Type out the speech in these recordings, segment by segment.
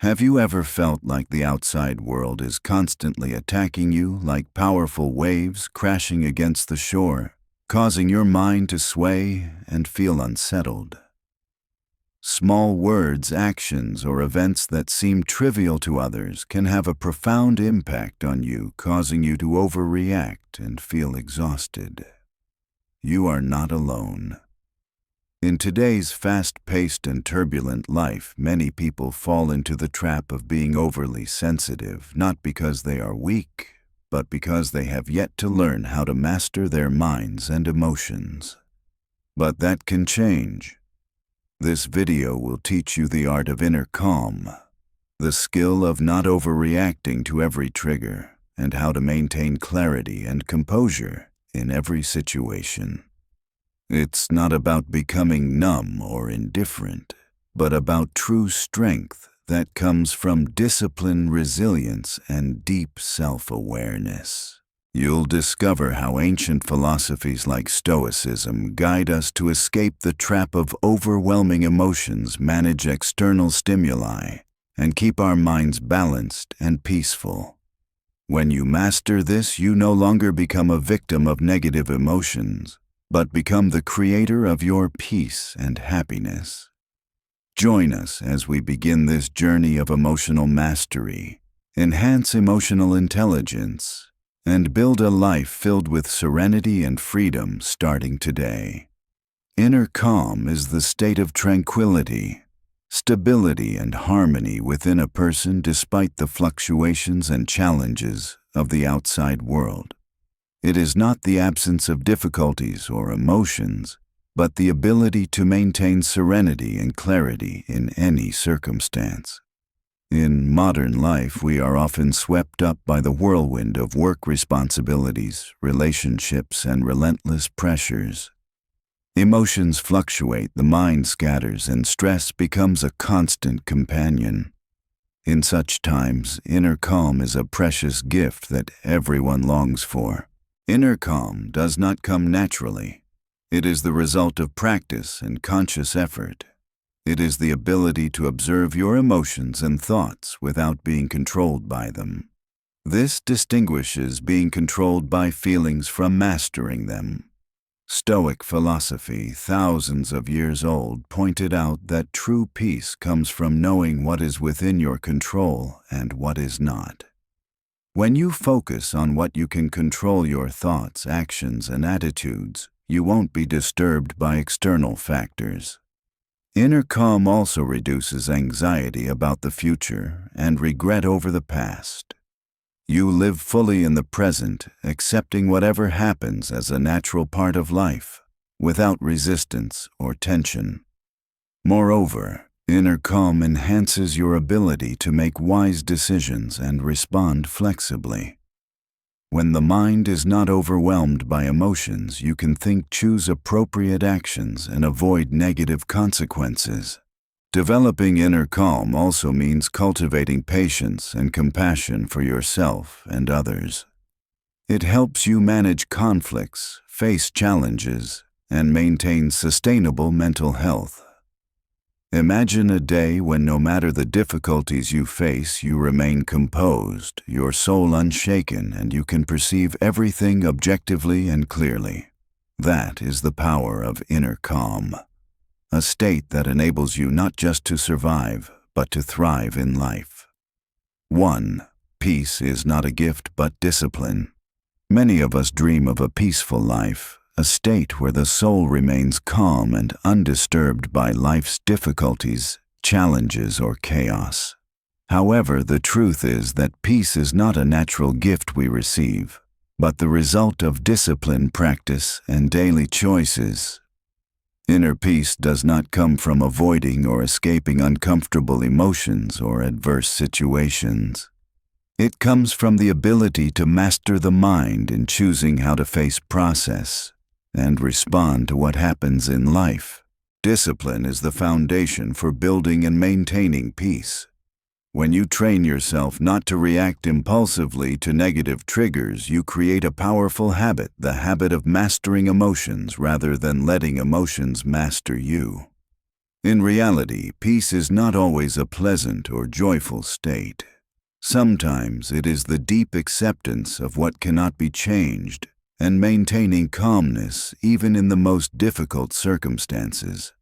Have you ever felt like the outside world is constantly attacking you, like powerful waves crashing against the shore, causing your mind to sway and feel unsettled? Small words, actions, or events that seem trivial to others can have a profound impact on you, causing you to overreact and feel exhausted. You are not alone. In today's fast-paced and turbulent life, many people fall into the trap of being overly sensitive, not because they are weak, but because they have yet to learn how to master their minds and emotions. But that can change. This video will teach you the art of inner calm, the skill of not overreacting to every trigger, and how to maintain clarity and composure in every situation. It's not about becoming numb or indifferent, but about true strength that comes from discipline, resilience, and deep self-awareness. You'll discover how ancient philosophies like Stoicism guide us to escape the trap of overwhelming emotions, manage external stimuli, and keep our minds balanced and peaceful. When you master this, you no longer become a victim of negative emotions, but become the creator of your peace and happiness. Join us as we begin this journey of emotional mastery, enhance emotional intelligence, and build a life filled with serenity and freedom starting today. Inner calm is the state of tranquility, stability, and harmony within a person despite the fluctuations and challenges of the outside world. It is not the absence of difficulties or emotions, but the ability to maintain serenity and clarity in any circumstance. In modern life, we are often swept up by the whirlwind of work responsibilities, relationships, and relentless pressures. Emotions fluctuate, the mind scatters, and stress becomes a constant companion. In such times, inner calm is a precious gift that everyone longs for. Inner calm does not come naturally. It is the result of practice and conscious effort. It is the ability to observe your emotions and thoughts without being controlled by them. This distinguishes being controlled by feelings from mastering them. Stoic philosophy, thousands of years old, pointed out that true peace comes from knowing what is within your control and what is not. When you focus on what you can control, your thoughts, actions, and attitudes, you won't be disturbed by external factors. Inner calm also reduces anxiety about the future and regret over the past. You live fully in the present, accepting whatever happens as a natural part of life, without resistance or tension. Moreover, inner calm enhances your ability to make wise decisions and respond flexibly. When the mind is not overwhelmed by emotions, you can think, choose appropriate actions, and avoid negative consequences. Developing inner calm also means cultivating patience and compassion for yourself and others. It helps you manage conflicts, face challenges, and maintain sustainable mental health. Imagine a day when, no matter the difficulties you face, you remain composed, your soul unshaken, and you can perceive everything objectively and clearly. That is the power of inner calm, a state that enables you not just to survive, but to thrive in life. 1. Peace is not a gift but discipline. Many of us dream of a peaceful life, a state where the soul remains calm and undisturbed by life's difficulties, challenges, or chaos. However, the truth is that peace is not a natural gift we receive, but the result of discipline, practice, and daily choices. Inner peace does not come from avoiding or escaping uncomfortable emotions or adverse situations. It comes from the ability to master the mind in choosing how to face, process, and respond to what happens in life. Discipline is the foundation for building and maintaining peace. When you train yourself not to react impulsively to negative triggers, you create a powerful habit, the habit of mastering emotions rather than letting emotions master you. In reality, peace is not always a pleasant or joyful state. Sometimes it is the deep acceptance of what cannot be changed and maintaining calmness even in the most difficult circumstances.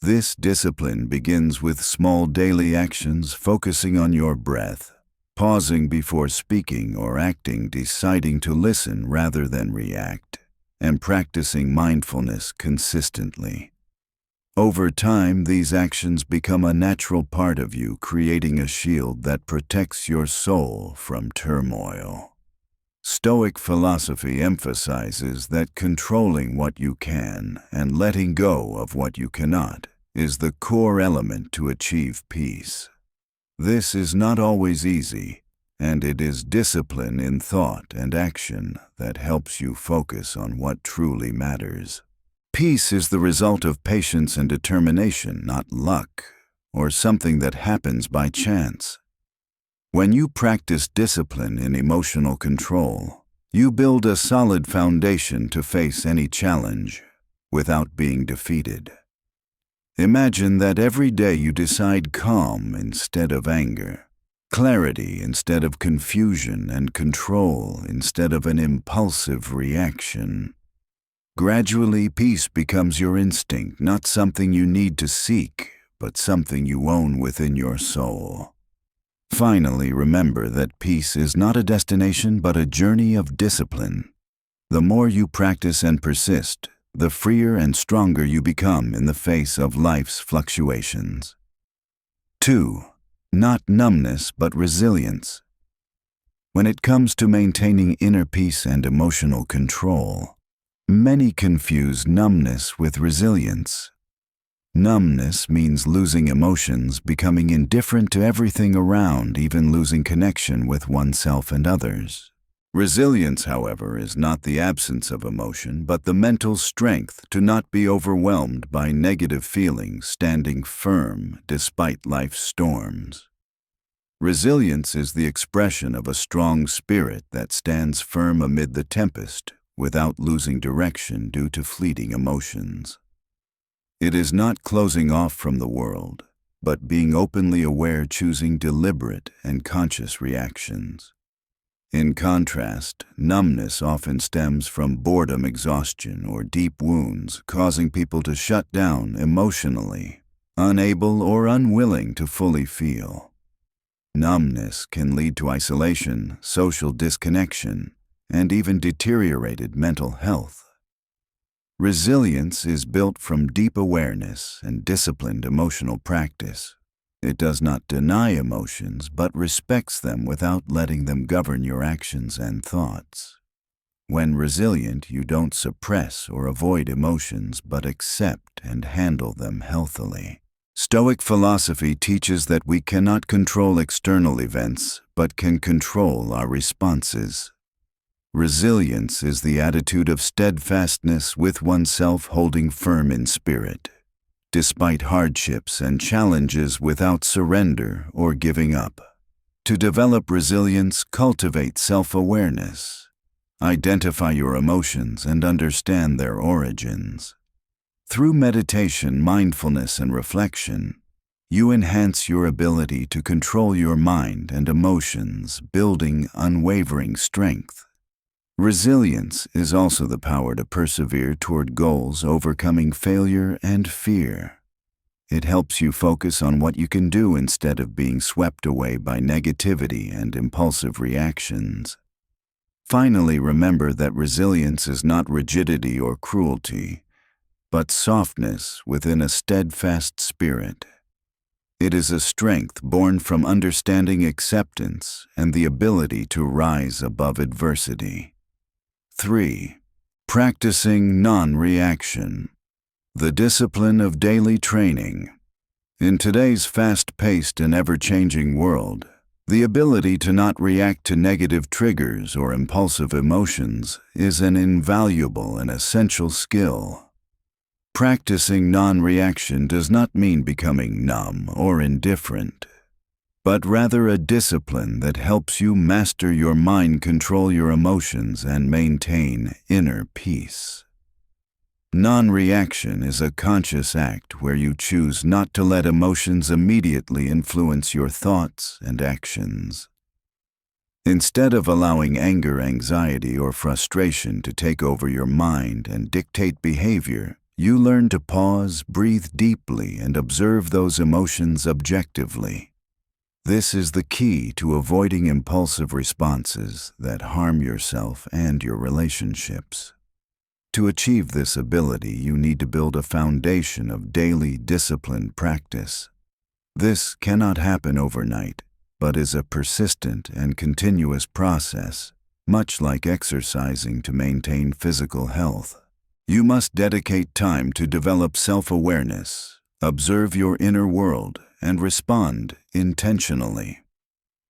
This discipline begins with small daily actions focusing on your breath, pausing before speaking or acting, deciding to listen rather than react, and practicing mindfulness consistently. Over time, these actions become a natural part of you, creating a shield that protects your soul from turmoil. Stoic philosophy emphasizes that controlling what you can and letting go of what you cannot is the core element to achieve peace. This is not always easy, and it is discipline in thought and action that helps you focus on what truly matters. Peace is the result of patience and determination, not luck, or something that happens by chance. When you practice discipline in emotional control, you build a solid foundation to face any challenge without being defeated. Imagine that every day you decide calm instead of anger, clarity instead of confusion, and control instead of an impulsive reaction. Gradually, peace becomes your instinct, not something you need to seek, but something you own within your soul. Finally, remember that peace is not a destination but a journey of discipline. The more you practice and persist, the freer and stronger you become in the face of life's fluctuations. 2. Not numbness but resilience. When it comes to maintaining inner peace and emotional control, many confuse numbness with resilience. Numbness means losing emotions, becoming indifferent to everything around, even losing connection with oneself and others. Resilience, however, is not the absence of emotion, but the mental strength to not be overwhelmed by negative feelings, standing firm despite life's storms. Resilience is the expression of a strong spirit that stands firm amid the tempest, without losing direction due to fleeting emotions. It is not closing off from the world, but being openly aware, choosing deliberate and conscious reactions. In contrast, numbness often stems from boredom, exhaustion, or deep wounds, causing people to shut down emotionally, unable or unwilling to fully feel. Numbness can lead to isolation, social disconnection, and even deteriorated mental health. Resilience is built from deep awareness and disciplined emotional practice. It does not deny emotions, but respects them without letting them govern your actions and thoughts. When resilient, you don't suppress or avoid emotions, but accept and handle them healthily. Stoic philosophy teaches that we cannot control external events, but can control our responses. Resilience is the attitude of steadfastness with oneself, holding firm in spirit, despite hardships and challenges, without surrender or giving up. To develop resilience, cultivate self-awareness. Identify your emotions and understand their origins. Through meditation, mindfulness, and reflection, you enhance your ability to control your mind and emotions, building unwavering strength. Resilience is also the power to persevere toward goals, overcoming failure and fear. It helps you focus on what you can do instead of being swept away by negativity and impulsive reactions. Finally, remember that resilience is not rigidity or cruelty, but softness within a steadfast spirit. It is a strength born from understanding, acceptance, and the ability to rise above adversity. 3. Practicing non-reaction. The discipline of daily training. In today's fast-paced and ever-changing world, the ability to not react to negative triggers or impulsive emotions is an invaluable and essential skill. Practicing non-reaction does not mean becoming numb or indifferent, but rather a discipline that helps you master your mind, control your emotions, and maintain inner peace. Non-reaction is a conscious act where you choose not to let emotions immediately influence your thoughts and actions. Instead of allowing anger, anxiety, or frustration to take over your mind and dictate behavior, you learn to pause, breathe deeply, and observe those emotions objectively. This is the key to avoiding impulsive responses that harm yourself and your relationships. To achieve this ability, you need to build a foundation of daily disciplined practice. This cannot happen overnight, but is a persistent and continuous process, much like exercising to maintain physical health. You must dedicate time to develop self-awareness, observe your inner world, and respond intentionally.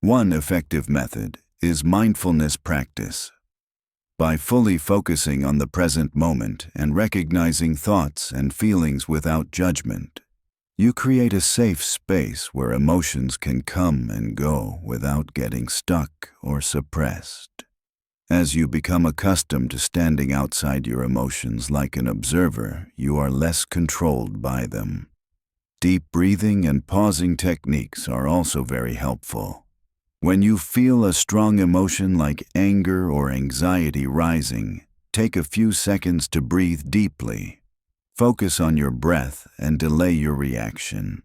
One effective method is mindfulness practice. By fully focusing on the present moment and recognizing thoughts and feelings without judgment, you create a safe space where emotions can come and go without getting stuck or suppressed. As you become accustomed to standing outside your emotions like an observer, you are less controlled by them. Deep breathing and pausing techniques are also very helpful. When you feel a strong emotion like anger or anxiety rising, take a few seconds to breathe deeply. Focus on your breath and delay your reaction.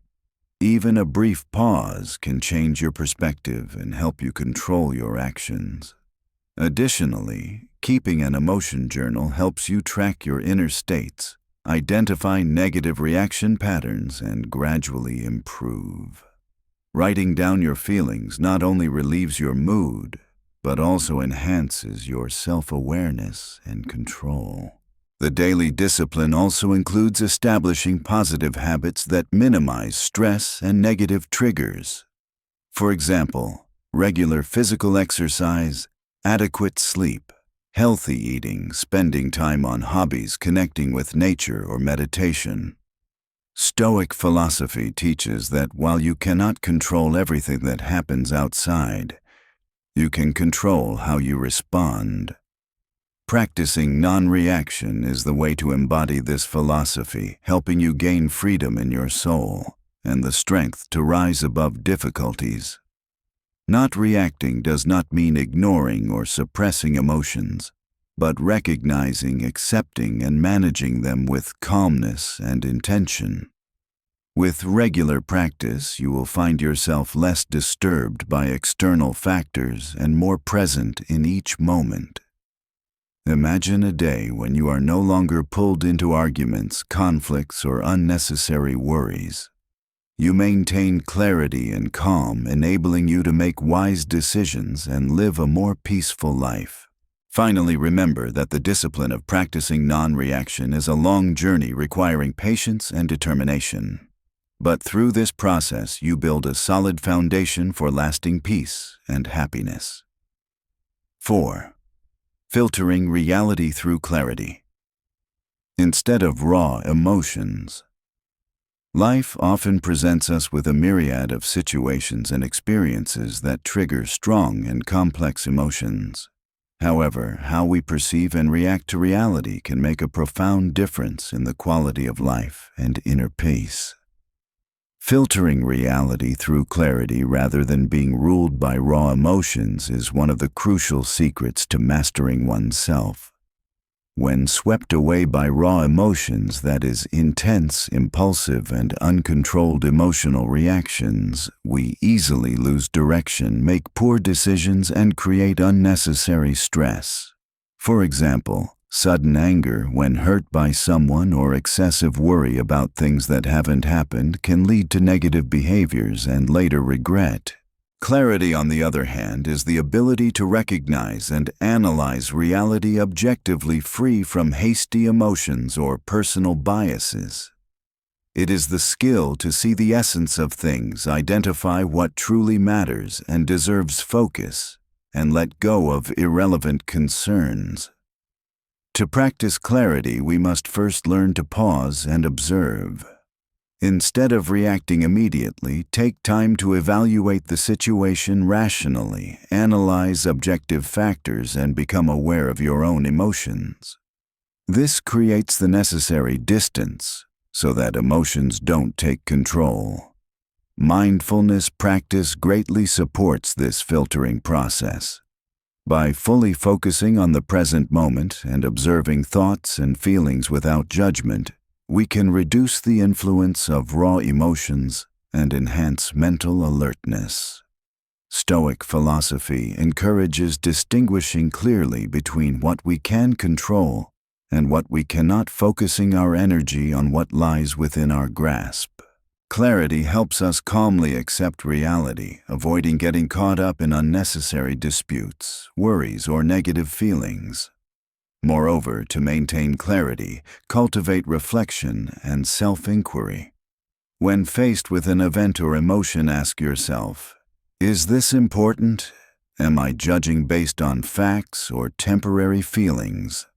Even a brief pause can change your perspective and help you control your actions. Additionally, keeping an emotion journal helps you track your inner states, identify negative reaction patterns, and gradually improve. Writing down your feelings not only relieves your mood, but also enhances your self-awareness and control. The daily discipline also includes establishing positive habits that minimize stress and negative triggers. For example, regular physical exercise, adequate sleep, healthy eating, spending time on hobbies, connecting with nature, or meditation. Stoic philosophy teaches that while you cannot control everything that happens outside, you can control how you respond. Practicing non-reaction is the way to embody this philosophy, helping you gain freedom in your soul and the strength to rise above difficulties. Not reacting does not mean ignoring or suppressing emotions, but recognizing, accepting, and managing them with calmness and intention. With regular practice, you will find yourself less disturbed by external factors and more present in each moment. Imagine a day when you are no longer pulled into arguments, conflicts, or unnecessary worries. You maintain clarity and calm, enabling you to make wise decisions and live a more peaceful life. Finally, remember that the discipline of practicing non-reaction is a long journey requiring patience and determination. But through this process, you build a solid foundation for lasting peace and happiness. 4. Filtering reality through clarity. Instead of raw emotions, life often presents us with a myriad of situations and experiences that trigger strong and complex emotions. However, how we perceive and react to reality can make a profound difference in the quality of life and inner peace. Filtering reality through clarity rather than being ruled by raw emotions is one of the crucial secrets to mastering oneself. When swept away by raw emotions, that is, intense, impulsive, and uncontrolled emotional reactions, we easily lose direction, make poor decisions, and create unnecessary stress. For example, sudden anger when hurt by someone or excessive worry about things that haven't happened can lead to negative behaviors and later regret. Clarity, on the other hand, is the ability to recognize and analyze reality objectively, free from hasty emotions or personal biases. It is the skill to see the essence of things, identify what truly matters and deserves focus, and let go of irrelevant concerns. To practice clarity, we must first learn to pause and observe. Instead of reacting immediately, take time to evaluate the situation rationally, analyze objective factors, and become aware of your own emotions. This creates the necessary distance so that emotions don't take control. Mindfulness practice greatly supports this filtering process. By fully focusing on the present moment and observing thoughts and feelings without judgment, we can reduce the influence of raw emotions and enhance mental alertness. Stoic philosophy encourages distinguishing clearly between what we can control and what we cannot, focusing our energy on what lies within our grasp. Clarity helps us calmly accept reality, avoiding getting caught up in unnecessary disputes, worries, or negative feelings. Moreover, to maintain clarity, cultivate reflection and self-inquiry. When faced with an event or emotion, ask yourself, is this important? Am I judging based on facts or temporary feelings?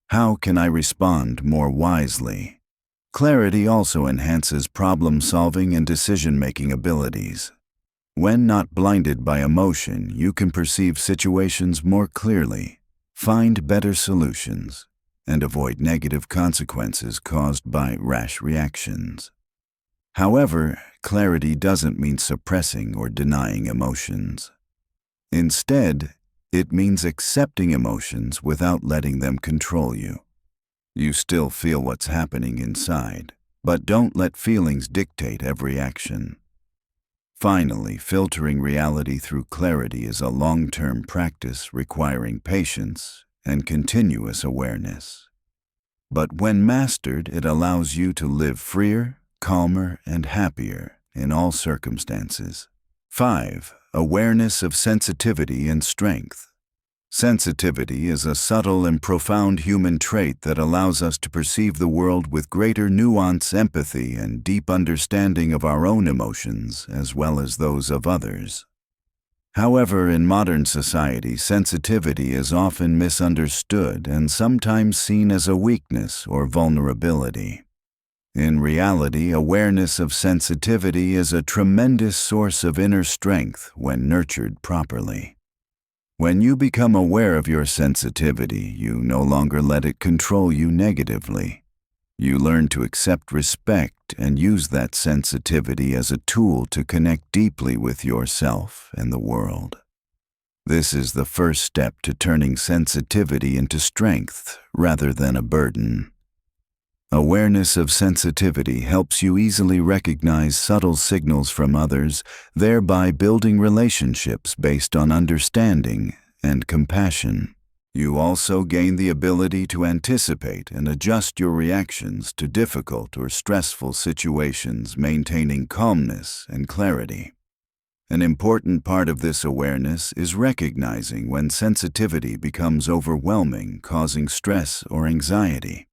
How can I respond more wisely? Clarity also enhances problem-solving and decision-making abilities. When not blinded by emotion, you can perceive situations more clearly, find better solutions, and avoid negative consequences caused by rash reactions. However, clarity doesn't mean suppressing or denying emotions. Instead, it means accepting emotions without letting them control you. You still feel what's happening inside, but don't let feelings dictate every action. Finally, filtering reality through clarity is a long-term practice requiring patience and continuous awareness. But when mastered, it allows you to live freer, calmer, and happier in all circumstances. 5. Awareness of sensitivity and strength. Sensitivity is a subtle and profound human trait that allows us to perceive the world with greater nuance, empathy, and deep understanding of our own emotions as well as those of others. However, in modern society, sensitivity is often misunderstood and sometimes seen as a weakness or vulnerability. In reality, awareness of sensitivity is a tremendous source of inner strength when nurtured properly. When you become aware of your sensitivity, you no longer let it control you negatively. You learn to accept, respect, and use that sensitivity as a tool to connect deeply with yourself and the world. This is the first step to turning sensitivity into strength rather than a burden. Awareness of sensitivity helps you easily recognize subtle signals from others, thereby building relationships based on understanding and compassion. You also gain the ability to anticipate and adjust your reactions to difficult or stressful situations, maintaining calmness and clarity. An important part of this awareness is recognizing when sensitivity becomes overwhelming, causing stress or anxiety.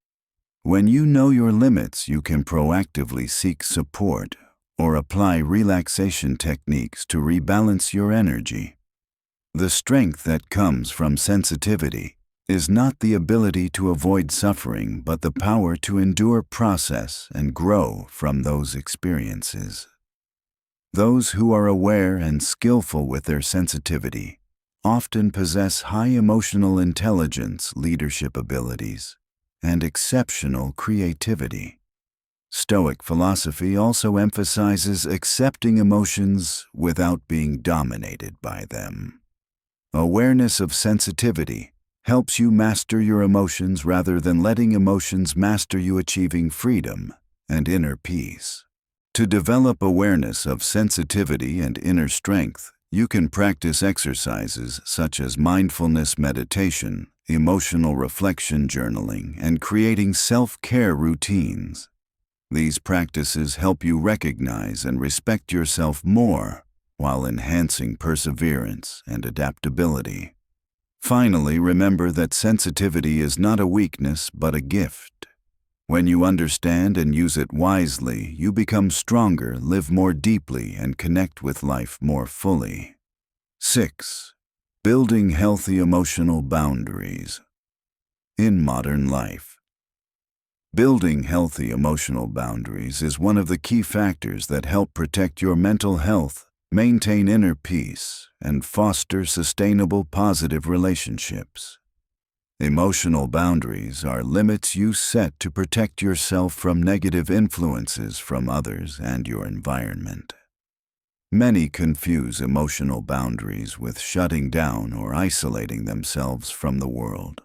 When you know your limits, you can proactively seek support or apply relaxation techniques to rebalance your energy. The strength that comes from sensitivity is not the ability to avoid suffering, but the power to endure, process, and grow from those experiences. Those who are aware and skillful with their sensitivity often possess high emotional intelligence, leadership abilities, and exceptional creativity. Stoic philosophy also emphasizes accepting emotions without being dominated by them. Awareness of sensitivity helps you master your emotions rather than letting emotions master you, achieving freedom and inner peace. To develop awareness of sensitivity and inner strength, you can practice exercises such as mindfulness meditation, emotional reflection, journaling, and creating self-care routines. These practices help you recognize and respect yourself more while enhancing perseverance and adaptability. Finally, remember that sensitivity is not a weakness but a gift. When you understand and use it wisely, you become stronger, live more deeply, and connect with life more fully. 6. Building healthy emotional boundaries. In modern life, building healthy emotional boundaries is one of the key factors that help protect your mental health, maintain inner peace, and foster sustainable positive relationships. Emotional boundaries are limits you set to protect yourself from negative influences from others and your environment. Many confuse emotional boundaries with shutting down or isolating themselves from the world.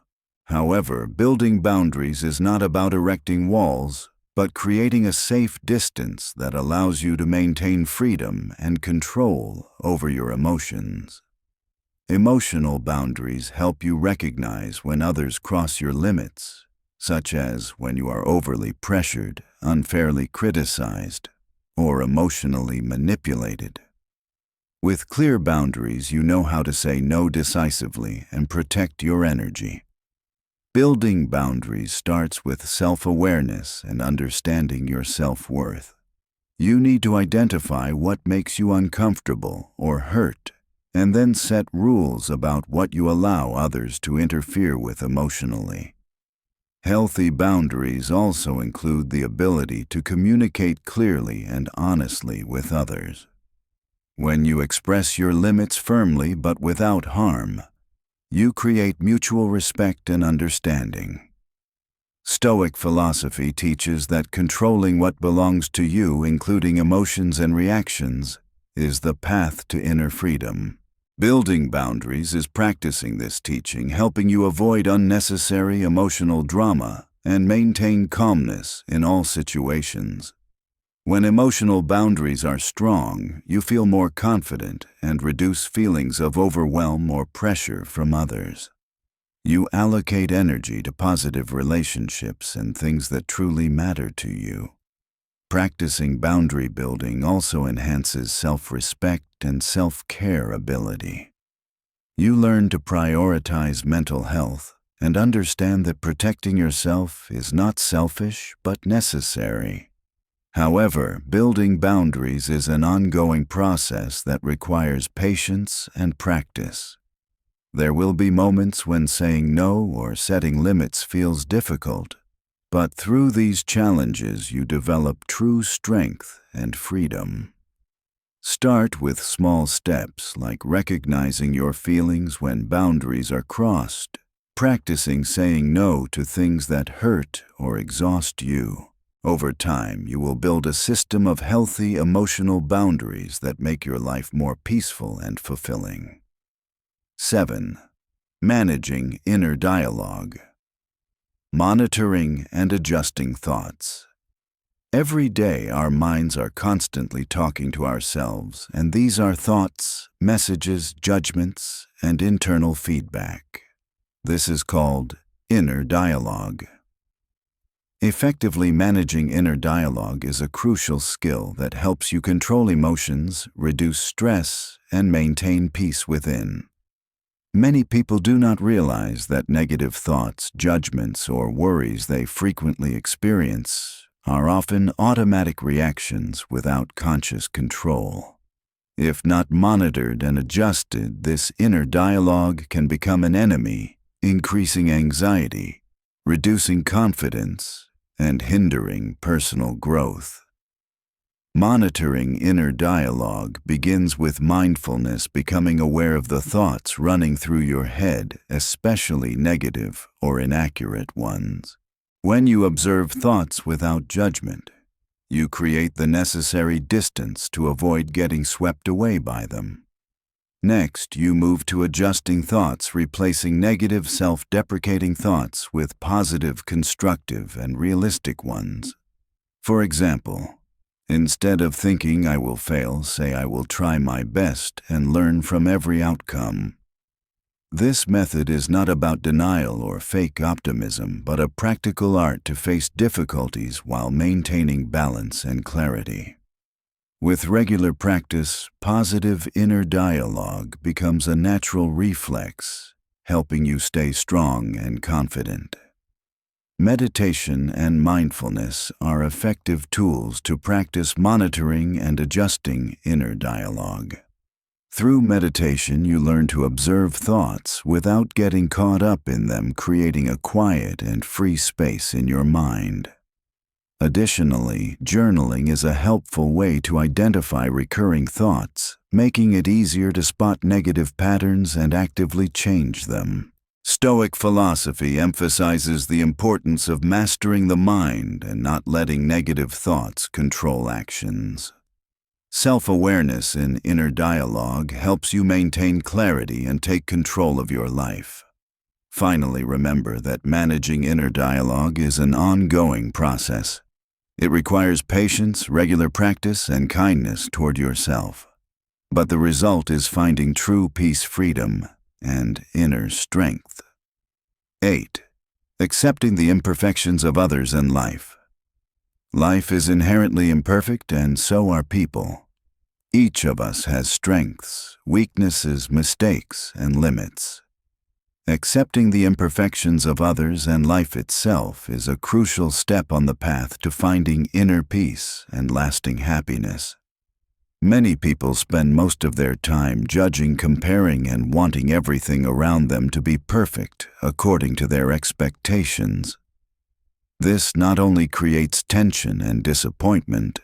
However, building boundaries is not about erecting walls, but creating a safe distance that allows you to maintain freedom and control over your emotions. Emotional boundaries help you recognize when others cross your limits, such as when you are overly pressured, unfairly criticized, or emotionally manipulated. With clear boundaries, you know how to say no decisively and protect your energy. Building boundaries starts with self-awareness and understanding your self-worth. You need to identify what makes you uncomfortable or hurt, and then set rules about what you allow others to interfere with emotionally. Healthy boundaries also include the ability to communicate clearly and honestly with others. When you express your limits firmly but without harm, you create mutual respect and understanding. Stoic philosophy teaches that controlling what belongs to you, including emotions and reactions, is the path to inner freedom. Building boundaries is practicing this teaching, helping you avoid unnecessary emotional drama and maintain calmness in all situations. When emotional boundaries are strong, you feel more confident and reduce feelings of overwhelm or pressure from others. You allocate energy to positive relationships and things that truly matter to you. Practicing boundary building also enhances self-respect and self-care ability. You learn to prioritize mental health and understand that protecting yourself is not selfish but necessary. However, building boundaries is an ongoing process that requires patience and practice. There will be moments when saying no or setting limits feels difficult, but through these challenges you develop true strength and freedom. Start with small steps like recognizing your feelings when boundaries are crossed, practicing saying no to things that hurt or exhaust you. Over time, you will build a system of healthy emotional boundaries that make your life more peaceful and fulfilling. 7. Managing inner dialogue. Monitoring and adjusting thoughts. Every day our minds are constantly talking to ourselves, and these are thoughts, messages, judgments, and internal feedback. This is called inner dialogue. Effectively managing inner dialogue is a crucial skill that helps you control emotions, reduce stress, and maintain peace within. Many people do not realize that negative thoughts, judgments, or worries they frequently experience are often automatic reactions without conscious control. If not monitored and adjusted, this inner dialogue can become an enemy, increasing anxiety, reducing confidence, and hindering personal growth. Monitoring inner dialogue begins with mindfulness, becoming aware of the thoughts running through your head, especially negative or inaccurate ones. When you observe thoughts without judgment, you create the necessary distance to avoid getting swept away by them. Next, you move to adjusting thoughts, replacing negative, self-deprecating thoughts with positive, constructive, and realistic ones. For example, instead of thinking I will fail, say I will try my best and learn from every outcome. This method is not about denial or fake optimism, but a practical art to face difficulties while maintaining balance and clarity. With regular practice, positive inner dialogue becomes a natural reflex, helping you stay strong and confident. Meditation and mindfulness are effective tools to practice monitoring and adjusting inner dialogue. Through meditation, you learn to observe thoughts without getting caught up in them, creating a quiet and free space in your mind. Additionally, journaling is a helpful way to identify recurring thoughts, making it easier to spot negative patterns and actively change them. Stoic philosophy emphasizes the importance of mastering the mind and not letting negative thoughts control actions. Self-awareness in inner dialogue helps you maintain clarity and take control of your life. Finally, remember that managing inner dialogue is an ongoing process. It requires patience, regular practice, and kindness toward yourself. But the result is finding true peace, freedom, and inner strength. 8. Accepting the imperfections of others and life. Life is inherently imperfect, and so are people. Each of us has strengths, weaknesses, mistakes, and limits. Accepting the imperfections of others and life itself is a crucial step on the path to finding inner peace and lasting happiness. Many people spend most of their time judging, comparing, and wanting everything around them to be perfect according to their expectations. This not only creates tension and disappointment,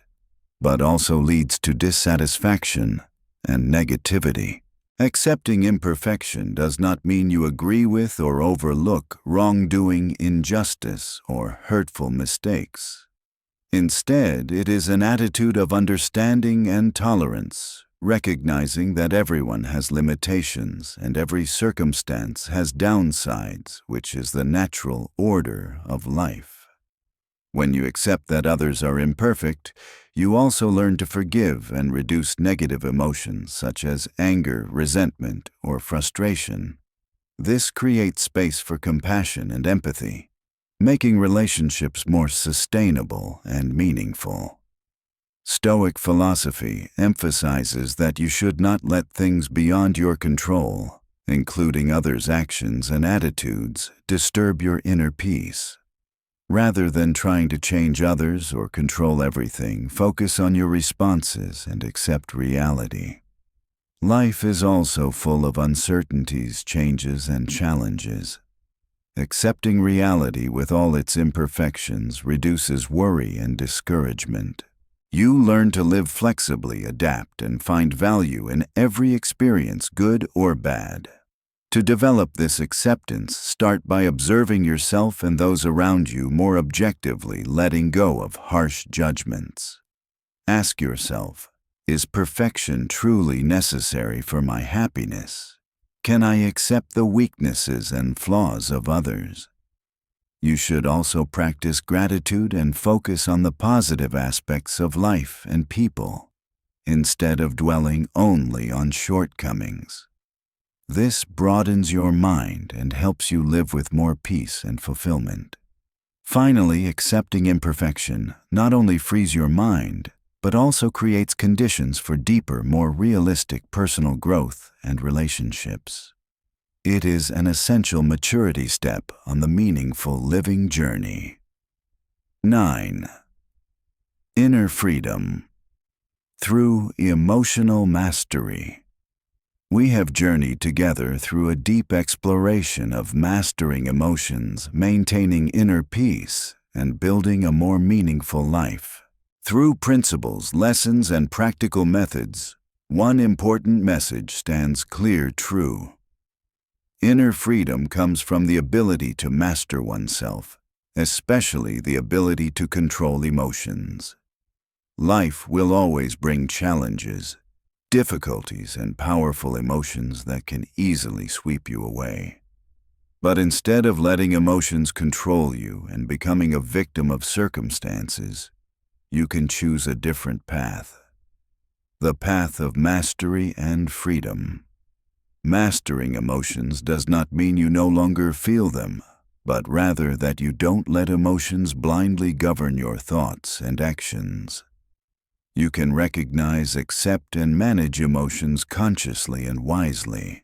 but also leads to dissatisfaction and negativity. Accepting imperfection does not mean you agree with or overlook wrongdoing, injustice, or hurtful mistakes. Instead, it is an attitude of understanding and tolerance, recognizing that everyone has limitations and every circumstance has downsides, which is the natural order of life. When you accept that others are imperfect, you also learn to forgive and reduce negative emotions such as anger, resentment, or frustration. This creates space for compassion and empathy, making relationships more sustainable and meaningful. Stoic philosophy emphasizes that you should not let things beyond your control, including others' actions and attitudes, disturb your inner peace. Rather than trying to change others or control everything, focus on your responses and accept reality. Life is also full of uncertainties, changes, and challenges. Accepting reality with all its imperfections reduces worry and discouragement. You learn to live flexibly, adapt, and find value in every experience, good or bad. To develop this acceptance, start by observing yourself and those around you more objectively, letting go of harsh judgments. Ask yourself, is perfection truly necessary for my happiness? Can I accept the weaknesses and flaws of others? You should also practice gratitude and focus on the positive aspects of life and people, instead of dwelling only on shortcomings. This broadens your mind and helps you live with more peace and fulfillment. Finally, accepting imperfection not only frees your mind, but also creates conditions for deeper, more realistic personal growth and relationships. It is an essential maturity step on the meaningful living journey. 9. Inner freedom. Through emotional mastery. We have journeyed together through a deep exploration of mastering emotions, maintaining inner peace, and building a more meaningful life. Through principles, lessons, and practical methods, one important message stands clear true. Inner freedom comes from the ability to master oneself, especially the ability to control emotions. Life will always bring challenges, difficulties, and powerful emotions that can easily sweep you away. But instead of letting emotions control you and becoming a victim of circumstances, you can choose a different path. The path of mastery and freedom. Mastering emotions does not mean you no longer feel them, but rather that you don't let emotions blindly govern your thoughts and actions. You can recognize, accept, and manage emotions consciously and wisely.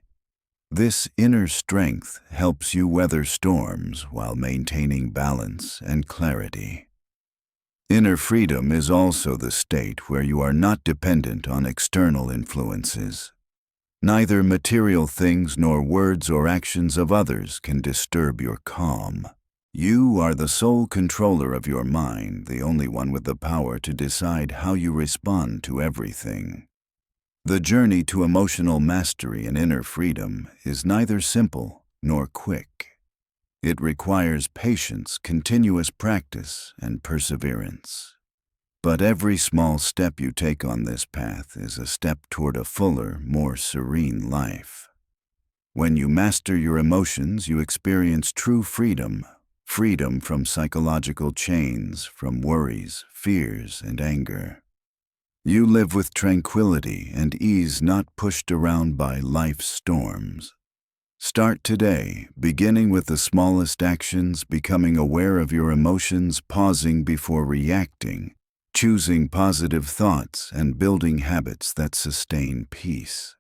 This inner strength helps you weather storms while maintaining balance and clarity. Inner freedom is also the state where you are not dependent on external influences. Neither material things nor words or actions of others can disturb your calm. You are the sole controller of your mind, the only one with the power to decide how you respond to everything. The journey to emotional mastery and inner freedom is neither simple nor quick. It requires patience, continuous practice, and perseverance. But every small step you take on this path is a step toward a fuller, more serene life. When you master your emotions, you experience true freedom. Freedom from psychological chains, from worries, fears, and anger. You live with tranquility and ease, not pushed around by life's storms. Start today, beginning with the smallest actions, becoming aware of your emotions, pausing before reacting, choosing positive thoughts, and building habits that sustain peace.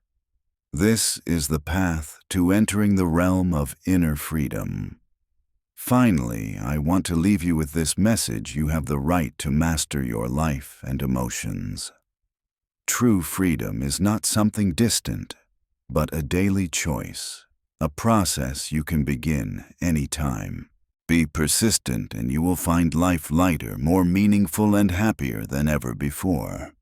This is the path to entering the realm of inner freedom. Finally, I want to leave you with this message: you have the right to master your life and emotions. True freedom is not something distant, but a daily choice, a process you can begin anytime. Be persistent and you will find life lighter, more meaningful, and happier than ever before.